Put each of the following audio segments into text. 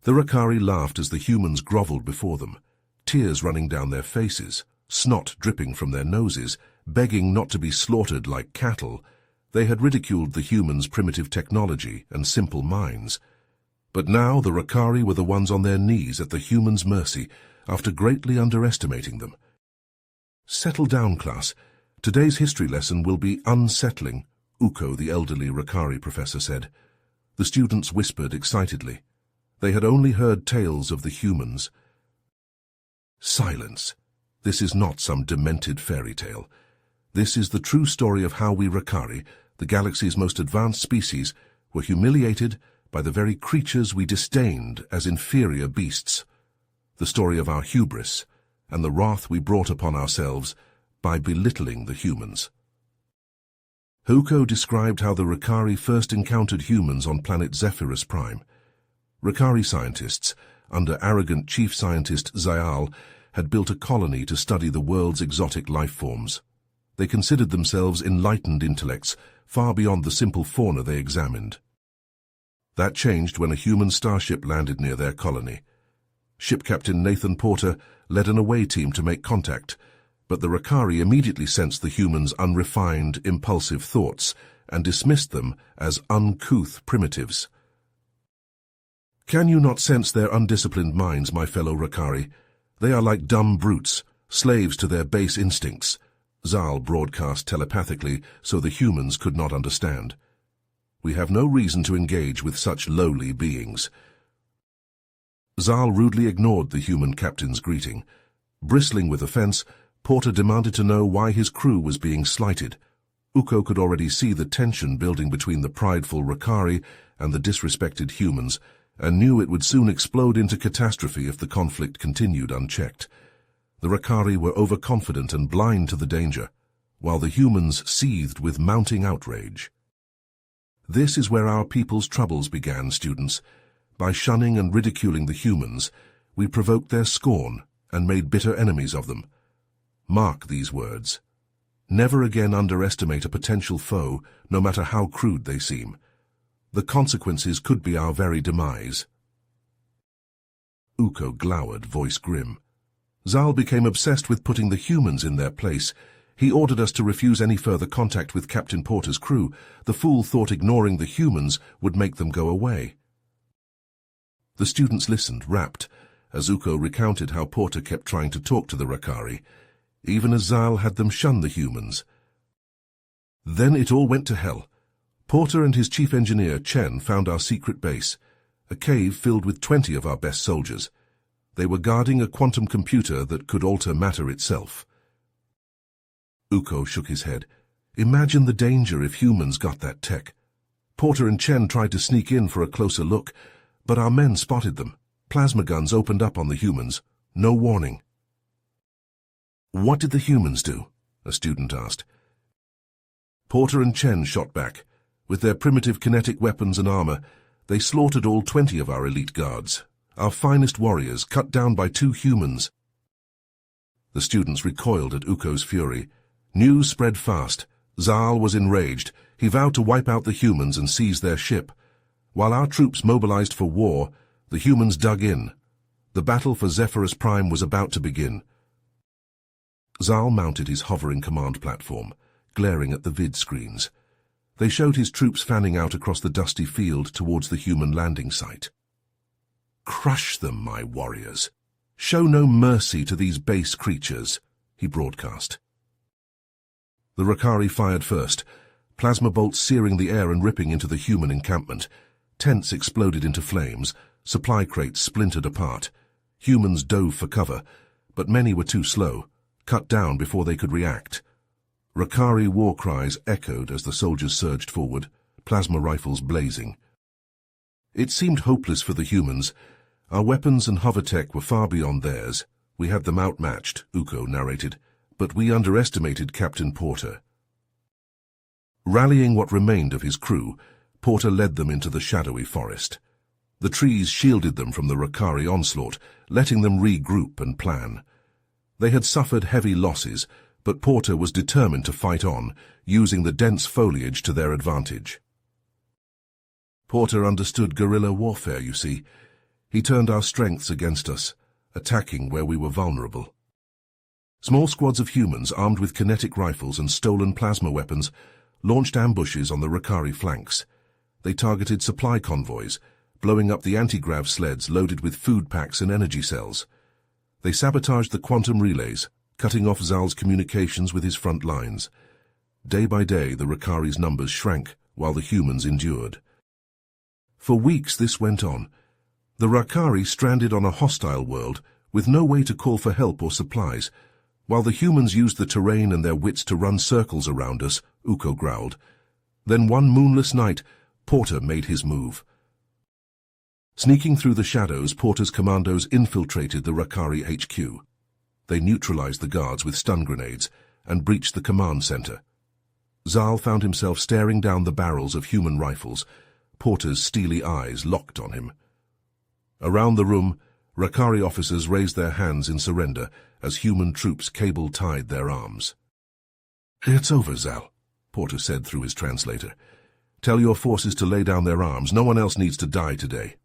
The Rakari laughed as the humans groveled before them, tears running down their faces, snot dripping from their noses, begging not to be slaughtered like cattle. They had ridiculed the humans' primitive technology and simple minds. But now the Rakari were the ones on their knees at the humans' mercy after greatly underestimating them. "Settle down, class. Today's history lesson will be unsettling," Uko, the elderly Rakari professor, said. The students whispered excitedly. They had only heard tales of the humans. "Silence. This is not some demented fairy tale. This is the true story of how we Rakari, the galaxy's most advanced species, were humiliated by the very creatures we disdained as inferior beasts. The story of our hubris and the wrath we brought upon ourselves by belittling the humans." Uko described how the Rakari first encountered humans on planet Zephyrus Prime. Rakari scientists, under arrogant chief scientist Zayal, had built a colony to study the world's exotic life forms. They considered themselves enlightened intellects, far beyond the simple fauna they examined. That changed when a human starship landed near their colony. Ship Captain Nathan Porter led an away team to make contact, but the Rakari immediately sensed the humans' unrefined, impulsive thoughts and dismissed them as uncouth primitives. "Can you not sense their undisciplined minds, my fellow Rakari? They are like dumb brutes, slaves to their base instincts," Zal broadcast telepathically so the humans could not understand. "We have no reason to engage with such lowly beings." Zal rudely ignored the human captain's greeting. Bristling with offense, Porter demanded to know why his crew was being slighted. Uko could already see the tension building between the prideful Rakari and the disrespected humans, and knew it would soon explode into catastrophe if the conflict continued unchecked. The Rakari were overconfident and blind to the danger, while the humans seethed with mounting outrage. This is where our people's troubles began, students. By shunning and ridiculing the humans, we provoked their scorn and made bitter enemies of them. Mark these words. Never again underestimate a potential foe, no matter how crude they seem. The consequences could be our very demise. Uko glowered, voice grim. Zal became obsessed with putting the humans in their place. He ordered us to refuse any further contact with Captain Porter's crew. The fool thought ignoring the humans would make them go away. The students listened, rapt, as Uko recounted how Porter kept trying to talk to the Rakari, even as Zal had them shun the humans. Then it all went to hell. Porter and his chief engineer, Chen, found our secret base, a cave filled with 20 of our best soldiers. They were guarding a quantum computer that could alter matter itself. Uko shook his head. Imagine the danger if humans got that tech. Porter and Chen tried to sneak in for a closer look, but our men spotted them. Plasma guns opened up on the humans. No warning. "What did the humans do?" a student asked. Porter and Chen shot back. With their primitive kinetic weapons and armor, they slaughtered all 20 of our elite guards, our finest warriors, cut down by 2 humans. The students recoiled at Uko's fury. News spread fast. Zal was enraged. He vowed to wipe out the humans and seize their ship. While our troops mobilized for war, the humans dug in. The battle for Zephyrus Prime was about to begin. Zal mounted his hovering command platform, glaring at the vid screens. They showed his troops fanning out across the dusty field towards the human landing site. "Crush them, my warriors. Show no mercy to these base creatures," he broadcast. The Rakari fired first, plasma bolts searing the air and ripping into the human encampment. Tents exploded into flames, supply crates splintered apart. Humans dove for cover, but many were too slow, cut down before they could react. Rakari war cries echoed as the soldiers surged forward, plasma rifles blazing. It seemed hopeless for the humans. Our weapons and hover tech were far beyond theirs. We had them outmatched, Uko narrated, but we underestimated Captain Porter. Rallying what remained of his crew, Porter led them into the shadowy forest. The trees shielded them from the Rakari onslaught, letting them regroup and plan. They had suffered heavy losses, but Porter was determined to fight on, using the dense foliage to their advantage. Porter understood guerrilla warfare, you see. He turned our strengths against us, attacking where we were vulnerable. Small squads of humans armed with kinetic rifles and stolen plasma weapons launched ambushes on the Rakari flanks. They targeted supply convoys, blowing up the anti-grav sleds loaded with food packs and energy cells. They sabotaged the quantum relays, cutting off Zal's communications with his front lines. Day by day, the Rakari's numbers shrank, while the humans endured. For weeks this went on. The Rakari stranded on a hostile world, with no way to call for help or supplies. While the humans used the terrain and their wits to run circles around us, Uko growled. Then one moonless night, Porter made his move. Sneaking through the shadows, Porter's commandos infiltrated the Rakari HQ. They neutralized the guards with stun grenades and breached the command center. Zal found himself staring down the barrels of human rifles, Porter's steely eyes locked on him. Around the room, Rakari officers raised their hands in surrender as human troops cable-tied their arms. "It's over, Zal," Porter said through his translator. "Tell your forces to lay down their arms. No one else needs to die today."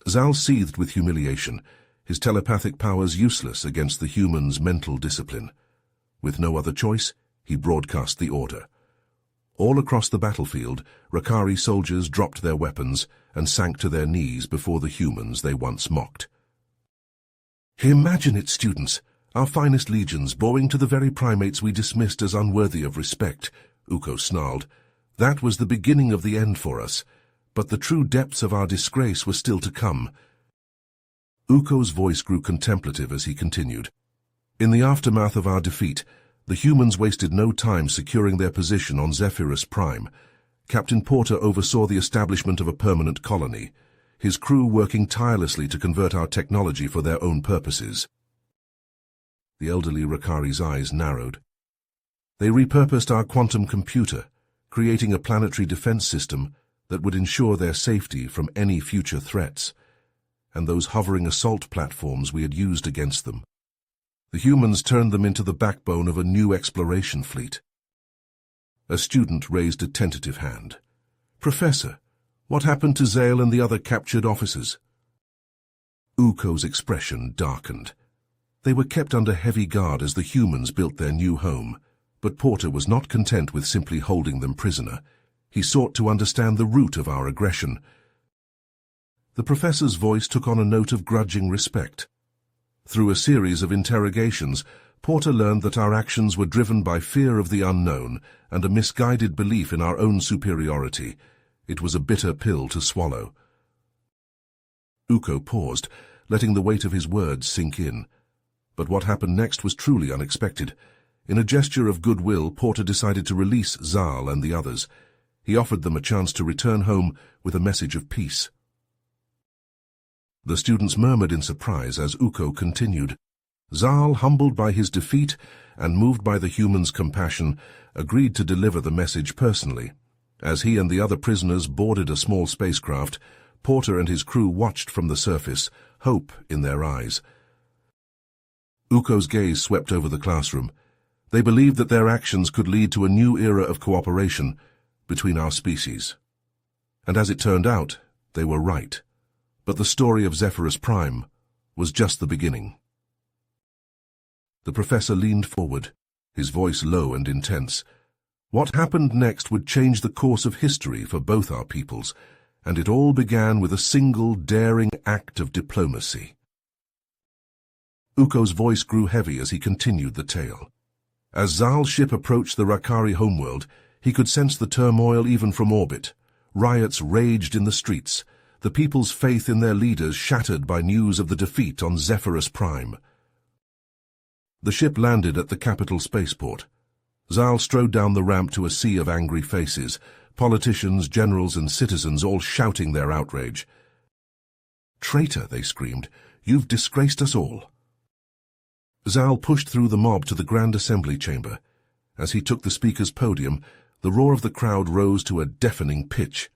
Zal seethed with humiliation, his telepathic powers useless against the humans' mental discipline. With no other choice, he broadcast the order. All across the battlefield, Rakari soldiers dropped their weapons and sank to their knees before the humans they once mocked. "Imagine it, students, our finest legions bowing to the very primates we dismissed as unworthy of respect," Uko snarled. "That was the beginning of the end for us, but the true depths of our disgrace were still to come." Uko's voice grew contemplative as he continued. "In the aftermath of our defeat, the humans wasted no time securing their position on Zephyrus Prime. Captain Porter oversaw the establishment of a permanent colony, his crew working tirelessly to convert our technology for their own purposes." The elderly Rakari's eyes narrowed. "They repurposed our quantum computer, creating a planetary defense system that would ensure their safety from any future threats, and those hovering assault platforms we had used against them. The humans turned them into the backbone of a new exploration fleet." A student raised a tentative hand. "Professor, what happened to Zale and the other captured officers?" Uko's expression darkened. They were kept under heavy guard as the humans built their new home, but Porter was not content with simply holding them prisoner. He sought to understand the root of our aggression. The professor's voice took on a note of grudging respect. Through a series of interrogations, Porter learned that our actions were driven by fear of the unknown and a misguided belief in our own superiority. It was a bitter pill to swallow. Uko paused, letting the weight of his words sink in. But what happened next was truly unexpected. In a gesture of goodwill, Porter decided to release Zal and the others. He offered them a chance to return home with a message of peace. The students murmured in surprise as Uko continued. Zal, humbled by his defeat and moved by the humans' compassion, agreed to deliver the message personally. As he and the other prisoners boarded a small spacecraft, Porter and his crew watched from the surface, hope in their eyes. Uko's gaze swept over the classroom. They believed that their actions could lead to a new era of cooperation between our species. And as it turned out, they were right. But the story of Zephyrus Prime was just the beginning. The professor leaned forward, his voice low and intense. What happened next would change the course of history for both our peoples, and it all began with a single daring act of diplomacy. Uko's voice grew heavy as he continued the tale. As Zal's ship approached the Rakari homeworld, he could sense the turmoil even from orbit. Riots raged in the streets, the people's faith in their leaders shattered by news of the defeat on Zephyrus Prime. The ship landed at the capital spaceport. Zal strode down the ramp to a sea of angry faces, politicians, generals, and citizens all shouting their outrage. "Traitor," they screamed, "you've disgraced us all." Zal pushed through the mob to the Grand Assembly chamber. As he took the speaker's podium, the roar of the crowd rose to a deafening pitch.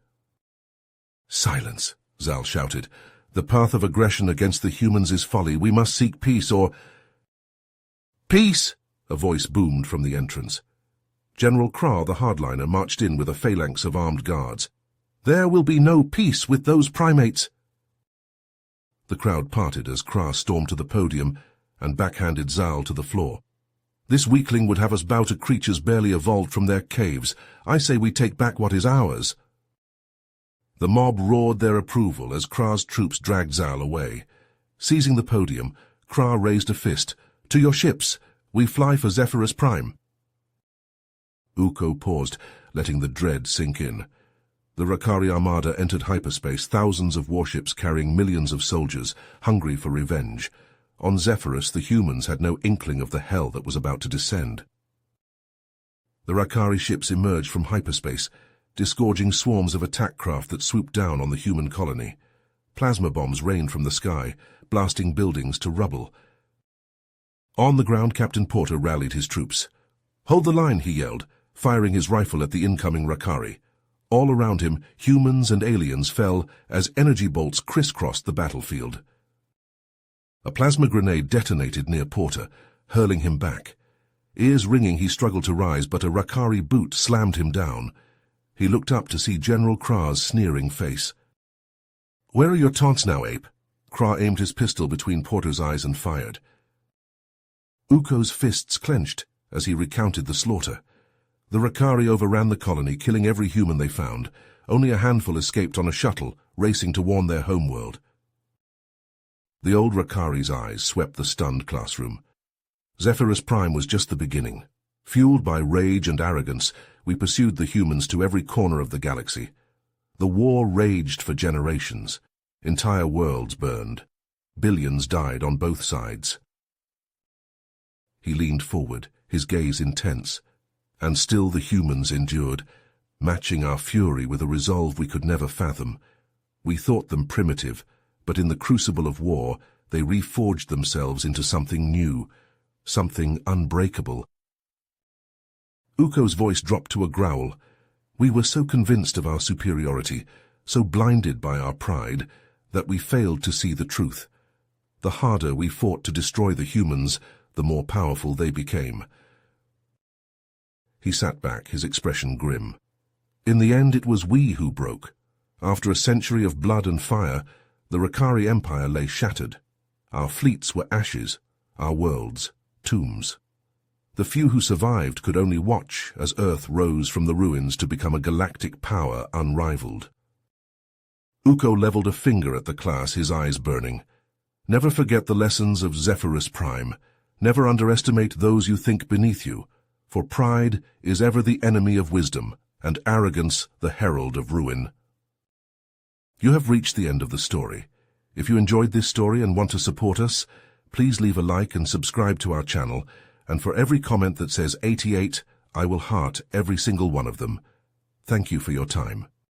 "Silence," Zal shouted. "The path of aggression against the humans is folly. We must seek peace or—" "Peace!" a voice boomed from the entrance. General Kra, the hardliner, marched in with a phalanx of armed guards. "There will be no peace with those primates." The crowd parted as Kra stormed to the podium and backhanded Zal to the floor. This weakling would have us bow to creatures barely evolved from their caves. I say we take back what is ours. The mob roared their approval as Kra's troops dragged Zal away. Seizing the podium, Kra raised a fist. To your ships! We fly for Zephyrus Prime. Uko paused, letting the dread sink in. The Rakari Armada entered hyperspace, thousands of warships carrying millions of soldiers, hungry for revenge. On Zephyrus, the humans had no inkling of the hell that was about to descend. The Rakari ships emerged from hyperspace, disgorging swarms of attack craft that swooped down on the human colony. Plasma bombs rained from the sky, blasting buildings to rubble. On the ground, Captain Porter rallied his troops. "Hold the line," he yelled, firing his rifle at the incoming Rakari. All around him, humans and aliens fell as energy bolts crisscrossed the battlefield. A plasma grenade detonated near Porter, hurling him back. Ears ringing, he struggled to rise, but a Rakari boot slammed him down. He looked up to see General Kra's sneering face. "Where are your taunts now, ape?" Kra aimed his pistol between Porter's eyes and fired. Uko's fists clenched as he recounted the slaughter. The Rakari overran the colony, killing every human they found. Only a handful escaped on a shuttle, racing to warn their homeworld. The old Rakari's eyes swept the stunned classroom. Zephyrus Prime was just the beginning. Fueled by rage and arrogance, we pursued the humans to every corner of the galaxy. The war raged for generations. Entire worlds burned. Billions died on both sides. He leaned forward, his gaze intense. And still the humans endured, matching our fury with a resolve we could never fathom. We thought them primitive, but in the crucible of war, they reforged themselves into something new, something unbreakable. Uko's voice dropped to a growl. We were so convinced of our superiority, so blinded by our pride, that we failed to see the truth. The harder we fought to destroy the humans, the more powerful they became. He sat back, his expression grim. In the end, it was we who broke. After a century of blood and fire, the Rakari Empire lay shattered. Our fleets were ashes, our worlds tombs. The few who survived could only watch as Earth rose from the ruins to become a galactic power unrivaled. Uko leveled a finger at the class, his eyes burning. Never forget the lessons of Zephyrus Prime. Never underestimate those you think beneath you, for pride is ever the enemy of wisdom, and arrogance the herald of ruin. You have reached the end of the story. If you enjoyed this story and want to support us, please leave a like and subscribe to our channel, and for every comment that says 88, I will heart every single one of them. Thank you for your time.